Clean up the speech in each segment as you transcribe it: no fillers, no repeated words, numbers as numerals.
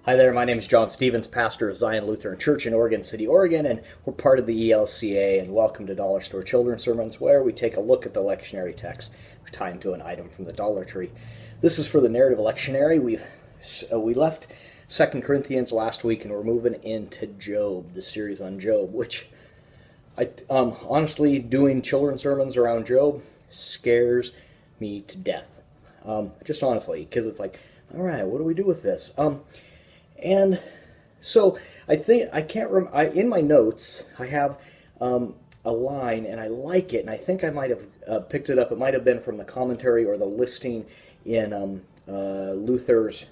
Hi there, my name is John Stevens, pastor of Zion Lutheran Church in Oregon City, Oregon, and we're part of the ELCA, and welcome to Dollar Store Children's Sermons, where we take a look at the lectionary text, tie them to an item from the Dollar Tree. This is for the narrative lectionary. We left 2 Corinthians last week, and we're moving into Job, the series on Job, which honestly, doing children's sermons around Job scares me to death. Just honestly, because it's like, all right, what do we do with this? And so I think in my notes I have a line, and I like it, and I think I might have picked it up. It might have been from the commentary or the listing in Luther's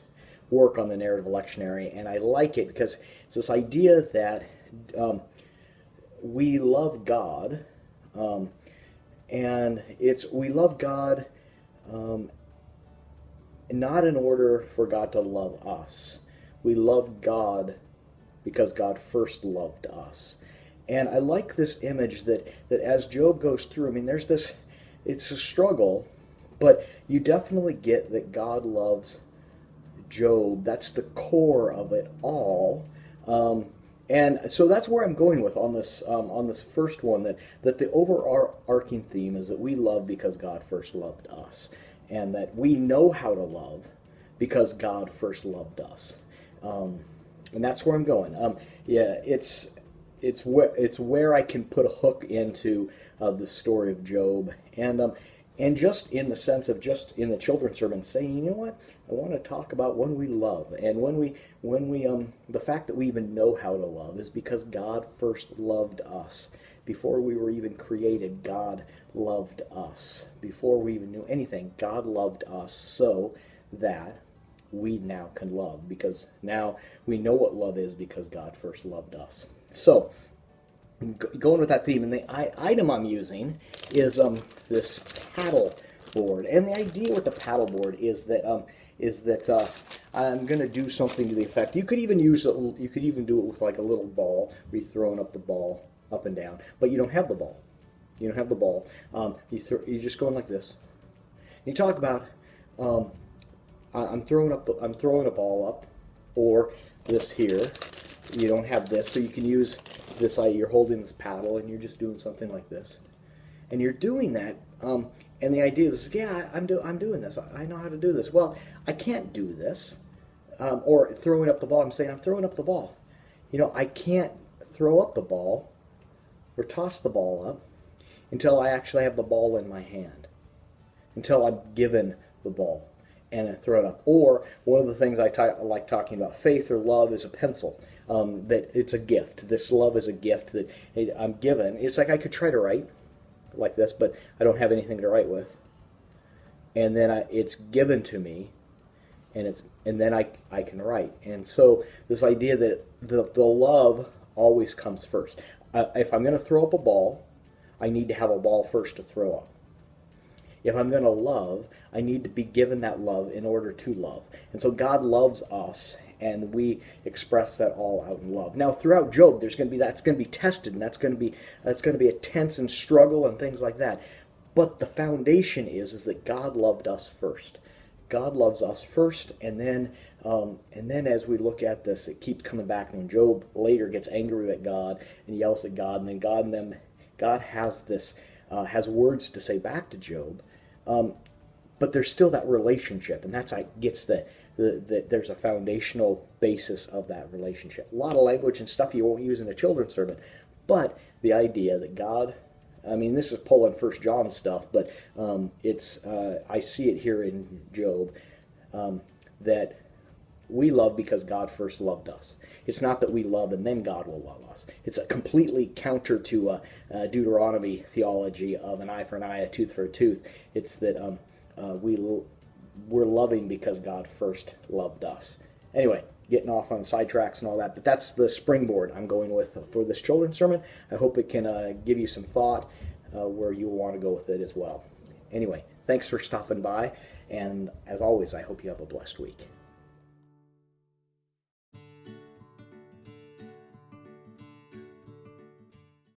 work on the narrative lectionary, and I like it because it's this idea that we love God, and we love God not in order for God to love us. We love God because God first loved us. And I like this image that as Job goes through, I mean, it's a struggle, but you definitely get that God loves Job. That's the core of it all. And so that's where I'm going with on this first one, that the overarching theme is that we love because God first loved us, and that we know how to love because God first loved us. And that's where I'm going. It's where I can put a hook into the story of Job, and just in the sense of just in the children's sermon saying, you know what, I want to talk about when we love, and when we the fact that we even know how to love is because God first loved us. Before we were even created, God loved us. Before we even knew anything, God loved us so that we now can love, because now we know what love is because God first loved us. So, going with that theme, and the item I'm using is this paddle board. And the idea with the paddle board is that I'm going to do something to the effect. You could even do it with like a little ball, where you're throwing up the ball up and down, but you don't have the ball. You don't have the ball. You're just going like this. You talk about. I'm throwing a ball up, or this here. You don't have this, so you can use this. You're holding this paddle, and you're just doing something like this, and you're doing that. And the idea is, yeah, I'm doing this. I know how to do this. Well, I can't do this. Or throwing up the ball. I'm saying I'm throwing up the ball. I can't throw up the ball or toss the ball up until I actually have the ball in my hand, until I'm given the ball and I throw it up. Or one of the things I like talking about, faith or love is a pencil, that it's a gift. This love is a gift that I'm given. It's like I could try to write like this, but I don't have anything to write with. And then it's given to me, and then I can write. And so this idea that the love always comes first. If I'm going to throw up a ball, I need to have a ball first to throw up. If I'm going to love, I need to be given that love in order to love. And so God loves us, and we express that all out in love. Now, throughout Job, that's going to be tested, and that's going to be a tense and struggle and things like that. But the foundation is that God loved us first. God loves us first, and then as we look at this, it keeps coming back. When Job later gets angry at God and yells at God, and then God has words to say back to Job. But there's still that relationship, and that's how it gets that there's a foundational basis of that relationship. A lot of language and stuff you won't use in a children's sermon, but the idea that God, I mean, this is pulling 1 John stuff, but I see it here in Job, that we love because God first loved us. It's not that we love and then God will love us. It's a completely counter to Deuteronomy theology of an eye for an eye, a tooth for a tooth. It's that we're loving because God first loved us. Anyway, getting off on sidetracks and all that, but that's the springboard I'm going with for this children's sermon. I hope it can give you some thought where you will want to go with it as well. Anyway, thanks for stopping by, and as always, I hope you have a blessed week.